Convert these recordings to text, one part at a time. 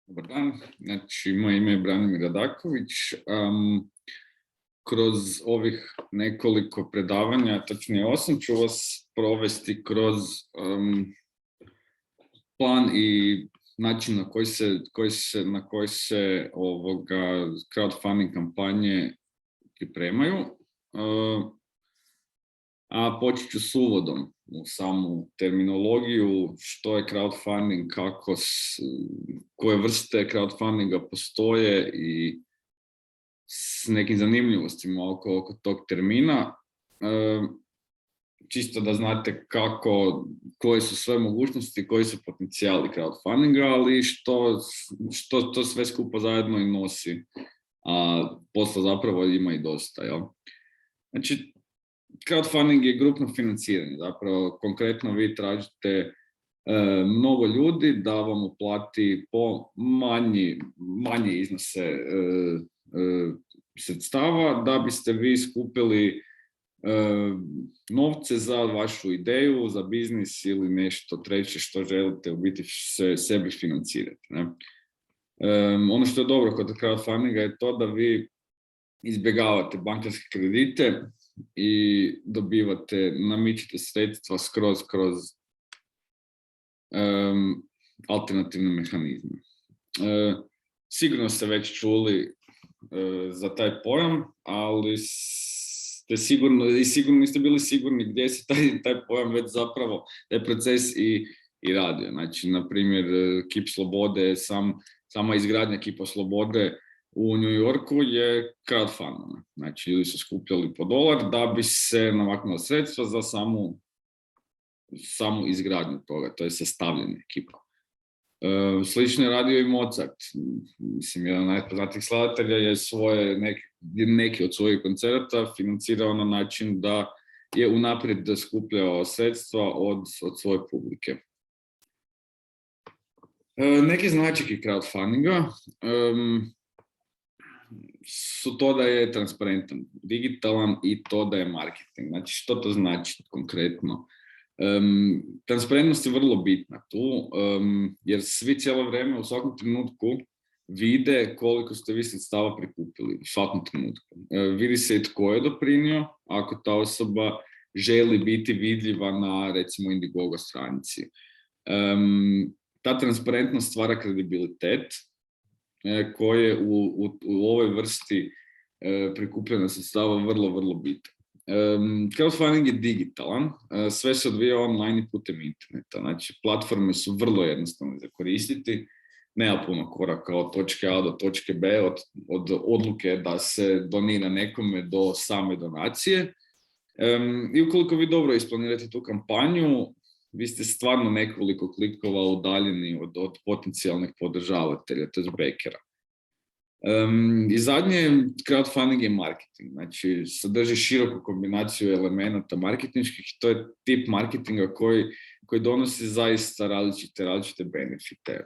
Dobar dan, znači moje ime je Branimir Radaković. Kroz ovih nekoliko predavanja, točnije 8, ću vas provesti kroz plan i način na koji se crowdfunding kampanje pripremaju. A počet ću s uvodom u samu terminologiju, što je crowdfunding, koje vrste crowdfundinga postoje i s nekim zanimljivostima oko tog termina. Čisto da znate koje su sve mogućnosti, koji su potencijali crowdfundinga, ali što to sve skupa zajedno i nosi, a posla zapravo ima i dosta. Jel? Znači, crowdfunding je grupno financiranje, zapravo konkretno vi tražite mnogo ljudi da vam uplati po manje iznose sredstava da biste vi skupili novce za vašu ideju, za biznis ili nešto treće što želite u biti sebi financirati. Ne? Ono što je dobro kod crowdfundinga je to da vi izbjegavate bankarske kredite i namičite sredstva kroz alternativne mehanizme. Sigurno ste već čuli za taj pojam, ali sigurno niste bili sigurni gdje se taj pojam već zapravo, taj proces i radio. Znači, na primjer, Kip Slobode, sama izgradnja Kipa Slobode u New Yorku je crowdfunding. Znači, ljudi su skupljali po $1 da bi se namaknula sredstva za samu izgradnju toga, to je sastavljanje kipa. Slično je radio i Mozart. Mislim, jedan od najpoznatijih skladatelja je neki od svojih koncerata financirao na način da je unaprijed skupljao sredstva od svoje publike. Neki značajki crowdfundinga su to da je transparentan, digitalan i to da je marketing. Znači, što to znači konkretno? Transparentnost je vrlo bitna tu, jer svi cijelo vrijeme u svakom trenutku vide koliko ste vi sredstava prikupili u svakom trenutku. Vidi se i tko je doprinio, ako ta osoba želi biti vidljiva na, recimo, Indiegogo stranici. Ta transparentnost stvara kredibilitet koji je u ovoj vrsti prikupljena sredstava vrlo, vrlo bitan. Crowdfunding je digitalan, sve se odvija online i putem interneta. Znači, platforme su vrlo jednostavne za koristiti, nema puno koraka od točke A do točke B, od odluke da se donira nekome do same donacije. I ukoliko vi dobro isplanirate tu kampanju, vi ste stvarno nekoliko klikova udaljeni od potencijalnih podržavatelja, to je backera. I zadnje, crowdfunding je marketing, znači sadrži široku kombinaciju elemenata marketinških, to je tip marketinga koji donosi zaista različite benefite.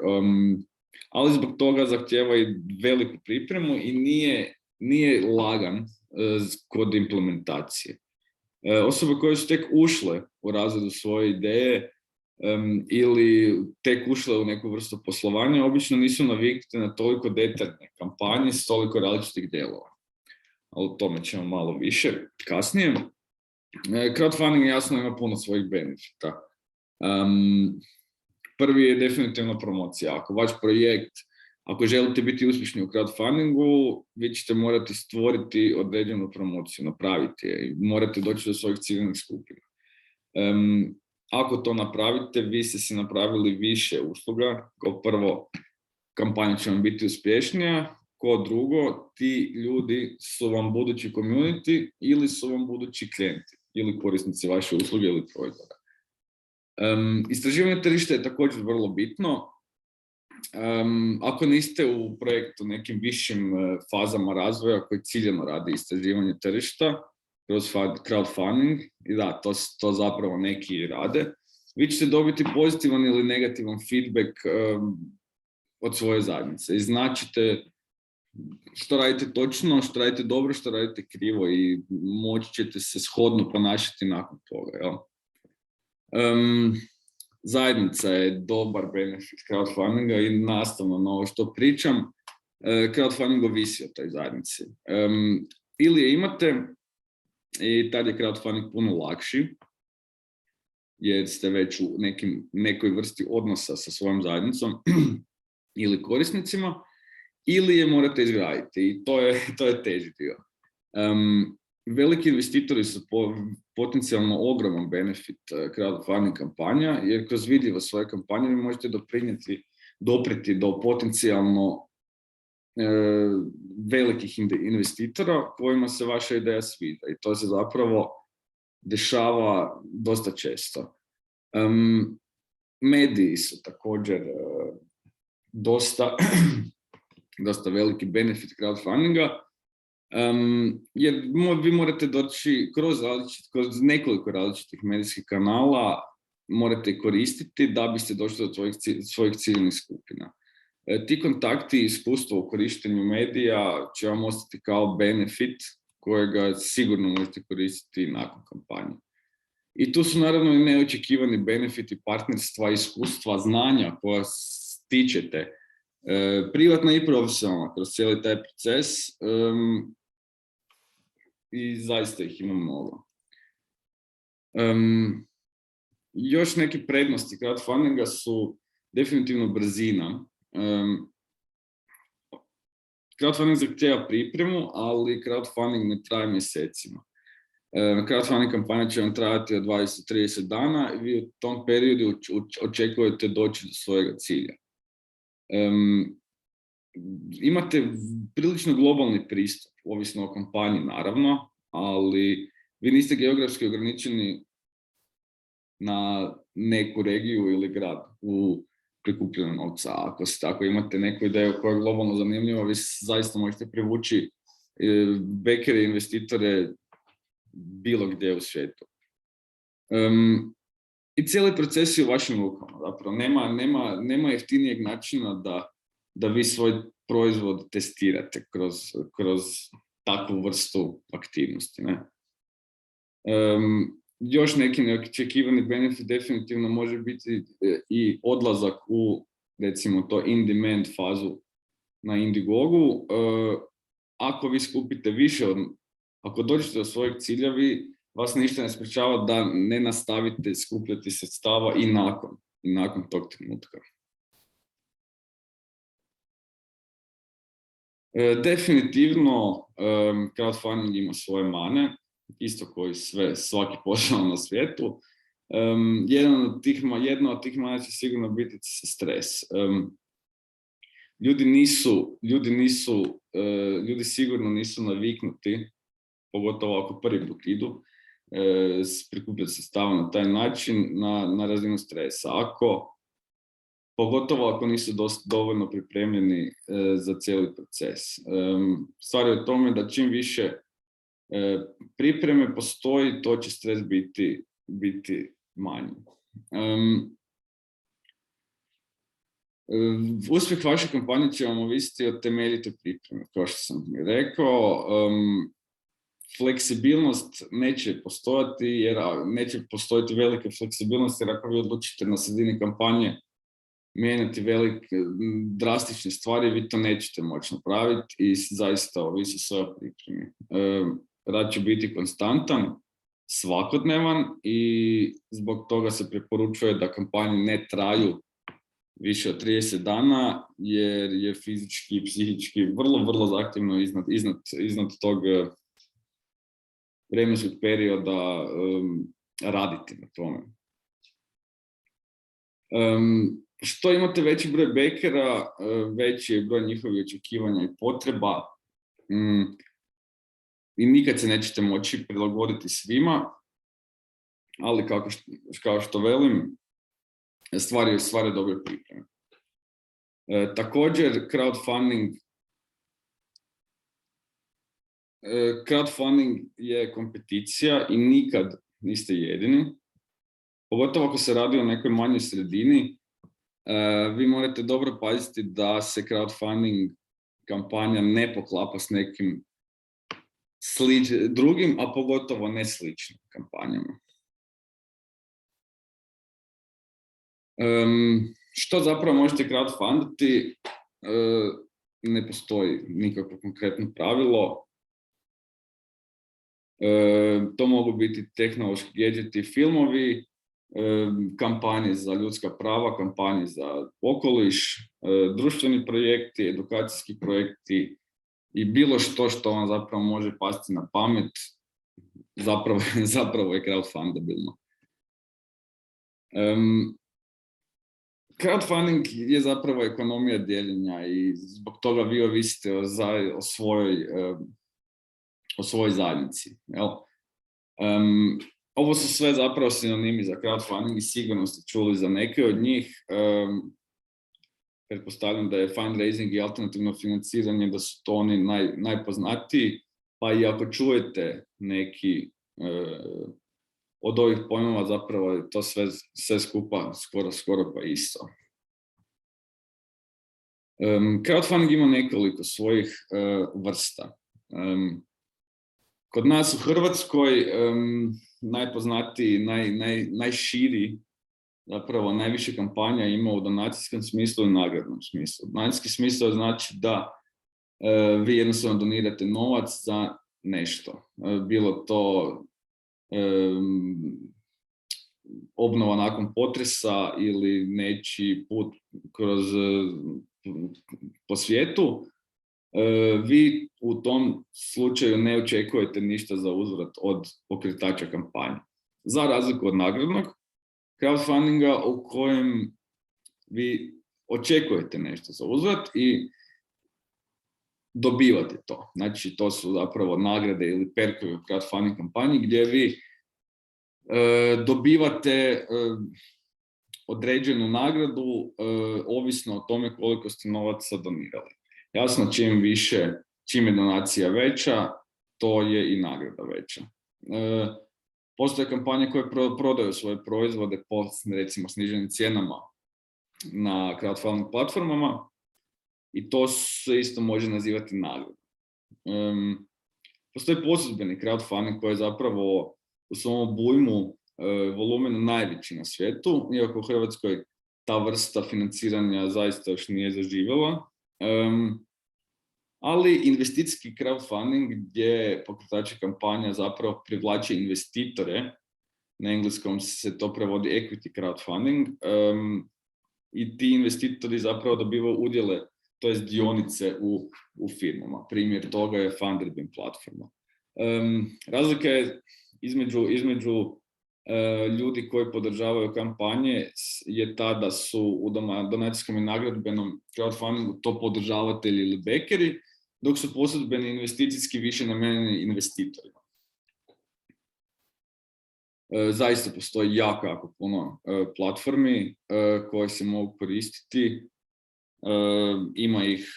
Ali zbog toga zahtijeva i veliku pripremu i nije lagan kod implementacije. Osobe koje su tek ušle u razredu svoje ideje ili tek ušle u neku vrstu poslovanja, obično nisu naviknute na toliko detaljne kampanje s toliko različitih dijelova. Ali o tome ćemo malo više kasnije. Crowdfunding jasno ima puno svojih benefita. Prvi je definitivno promocija. Ako vaš projekt, ako želite biti uspješni u crowdfundingu, vi ćete morati stvoriti određenu promociju, napraviti je i morate doći do svojih ciljnih skupina. Ako to napravite, vi ste si napravili više usluga. Kao prvo, kampanja će vam biti uspješnija. Kao drugo, ti ljudi su vam budući community ili su vam budući klijenti ili korisnici vaše usluge ili proizvoda. Istraživanje tržišta je također vrlo bitno. Ako niste u projektu nekim višim fazama razvoja koji ciljano radi istraživanje tržišta kroz crowdfunding, i da, to zapravo neki rade, vi ćete dobiti pozitivan ili negativan feedback od svoje zajednice i značite što radite točno, što radite dobro, što radite krivo i moći ćete se shodno ponašati nakon toga. Jel? zajednica je dobar benefit crowdfundinga i nastavno na ovo što pričam, crowdfunding ovisi o toj zajednici. Ili je imate i tad je crowdfunding puno lakši, jer ste već u nekoj vrsti odnosa sa svojom zajednicom ili korisnicima, ili je morate izgraditi i to je teži dio. Veliki investitori su potencijalno ogroman benefit crowdfunding kampanja, jer kroz vidljivost svoje kampanje vi možete dopriti do potencijalno velikih investitora kojima se vaša ideja sviđa i to se zapravo dešava dosta često. Mediji su također dosta veliki benefit crowdfundinga, jer vi morate doći kroz nekoliko različitih medijskih kanala, morate koristiti da biste došli do svojih ciljnih skupina. Ti kontakti i iskustvo u korištenju medija će vam ostati kao benefit kojega sigurno možete koristiti nakon kampanje. I tu su naravno i neočekivani benefiti partnerstva, iskustva, znanja koja stičete privatno i profesionalno kroz cijeli taj proces i zaista ih ima mnogo. Još neke prednosti crowdfundinga su definitivno brzina. Crowdfunding zahtijeva pripremu, ali crowdfunding ne traje mjesecima. Crowdfunding kampanja će vam trajati od 20-30 dana i vi u tom periodu očekujete doći do svojega cilja. Imate prilično globalni pristup, ovisno o kampanji naravno, ali vi niste geografski ograničeni na neku regiju ili grad u prikupljanju novca. Ako imate neku ideju koja je globalno zanimljiva, vi zaista možete privući bekere, investitore bilo gdje u svijetu. I cijeli proces je u vašim rukama. Zapravo, nema jeftinijeg načina da vi svoj proizvod testirate kroz takvu vrstu aktivnosti. Ne? Još neki neočekivani benefit definitivno može biti i odlazak u, recimo to, in-demand fazu na Indiegogu. Ako vi skupite više ako dođete do svojeg cilja, vas ništa ne sprečava da ne nastavite skupljati sredstava i nakon tog trenutka. Definitivno crowdfunding ima svoje mane, isto koji svaki posao na svijetu. Jedna od tih mana će sigurno biti stres. Ljudi sigurno nisu naviknuti, pogotovo ako prvi put idu, prikupljati sredstava na taj način, na razinu stresa. Pogotovo ako nisu dovoljno pripremljeni za cijeli proces. Stvar je u tome da čim više pripreme postoji, to će stres biti manji. Uspjeh vaše kampanje će vam ovisiti o temeljitoj pripremi, kao što sam rekao. Fleksibilnost neće postojati, jer neće postojati velike fleksibilnosti, jer ako vi odlučite na sredini kampanje mijenjati drastične stvari, vi to nećete moći napraviti i zaista ovisi sve o pripremi. Rad će biti konstantan, svakodnevan i zbog toga se preporučuje da kampanje ne traju više od 30 dana, jer je fizički i psihički vrlo zahtjevno iznad tog vremenskog perioda raditi na tome. Što imate veći broj bekera, veći je broj njihovih očekivanja i potreba i nikad se nećete moći prilagoditi svima, ali kao što velim, stvar je dobre pripreme. Također, crowdfunding je kompeticija i nikad niste jedini. Pogotovo ako se radi o nekoj manjoj sredini, vi morate dobro paziti da se crowdfunding kampanja ne poklapa s nekim drugim, a pogotovo ne sličnim kampanjama. Što zapravo možete crowdfundati? Ne postoji nikakvo konkretno pravilo. To mogu biti tehnološki gadgeti, filmovi, kampanje za ljudska prava, kampanje za okoliš, društveni projekti, edukacijski projekti i bilo što vam zapravo može pasti na pamet, zapravo je crowdfundabilno. Crowdfunding je zapravo ekonomija dijeljenja i zbog toga vi ovisite o svojoj zajednici. Jel? Ovo su sve zapravo sinonimi za crowdfunding i sigurno ste čuli za neke od njih. Pretpostavljam da je fundraising i alternativno financiranje, da su to oni najpoznatiji, pa i ako čujete neki od ovih pojmova, zapravo je to sve skupa skoro pa isto. Crowdfunding ima nekoliko svojih vrsta. Kod nas u Hrvatskoj najpoznatiji, najširi, zapravo najviše kampanja ima u donacijskom smislu i nagradnom smislu. Donacijski smislu znači da vi jednostavno donirate novac za nešto. Bilo to obnova nakon potresa ili nečiji put po svijetu. Vi u tom slučaju ne očekujete ništa za uzvrat od pokretača kampanje. Za razliku od nagradnog crowdfundinga u kojem vi očekujete nešto za uzvrat i dobivate to. Znači, to su zapravo nagrade ili perkovi u crowdfunding kampanji gdje vi dobivate određenu nagradu ovisno o tome koliko ste novaca donirali. Jasno, čim je donacija veća, to je i nagrada veća. Postoje kampanje koje prodaju svoje proizvode po, recimo, sniženim cijenama na crowdfunding platformama i to se isto može nazivati nagradom. Postoji posudbeni crowdfunding koji je zapravo u svom obujmu volumenu najveći na svijetu, iako u Hrvatskoj ta vrsta financiranja zaista još nije zaživjela. Ali investicijski crowdfunding gdje pokretači kampanja zapravo privlače investitore, na engleskom se to prevodi equity crowdfunding, i ti investitori zapravo dobivaju udjele, to jest dionice u firmama. Primjer toga je Funderbeam platforma. Razlika je između ljudi koji podržavaju kampanje je ta da su u donacijskom i nagradbenom crowdfundingu to podržavatelji ili bekeri, dok su posudbeni investicijski više namijenjeni investitorima. Zaista postoji jako puno platformi koje se mogu koristiti. Ima ih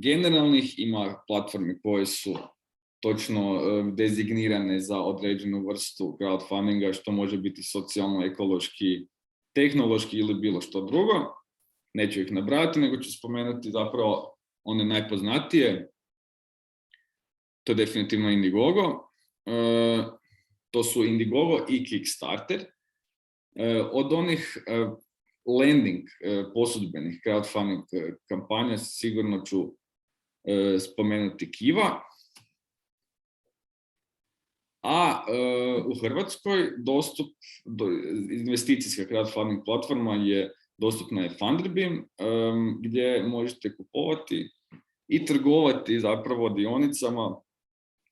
generalnih, ima platformi koje su točno dezignirane za određenu vrstu crowdfundinga, što može biti socijalno, ekološki, tehnološki ili bilo što drugo. Neću ih nabrajati, nego ću spomenuti zapravo one najpoznatije. To je definitivno Indiegogo. To su Indiegogo i Kickstarter. Od onih lending posudbenih crowdfunding kampanja sigurno ću spomenuti Kiva. A u Hrvatskoj investicijska crowdfunding platforma je dostupna je Funderbeam, gdje možete kupovati i trgovati zapravo dionicama,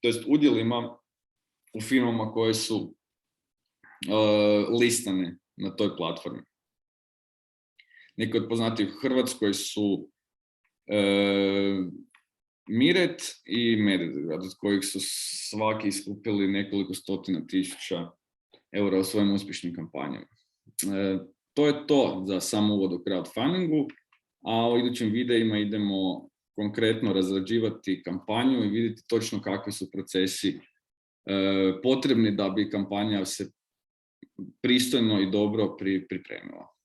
to jest udjelima u firmama koje su listane na toj platformi. Neki od poznatih u Hrvatskoj su Miret i Medvedgrad, od kojih su svaki iskupili nekoliko stotina tisuća eura u svojim uspješnim kampanjama. To je to za sam uvod u crowdfundingu, a u idućim videima idemo konkretno razrađivati kampanju i vidjeti točno kakvi su procesi potrebni da bi kampanja se pristojno i dobro pripremila.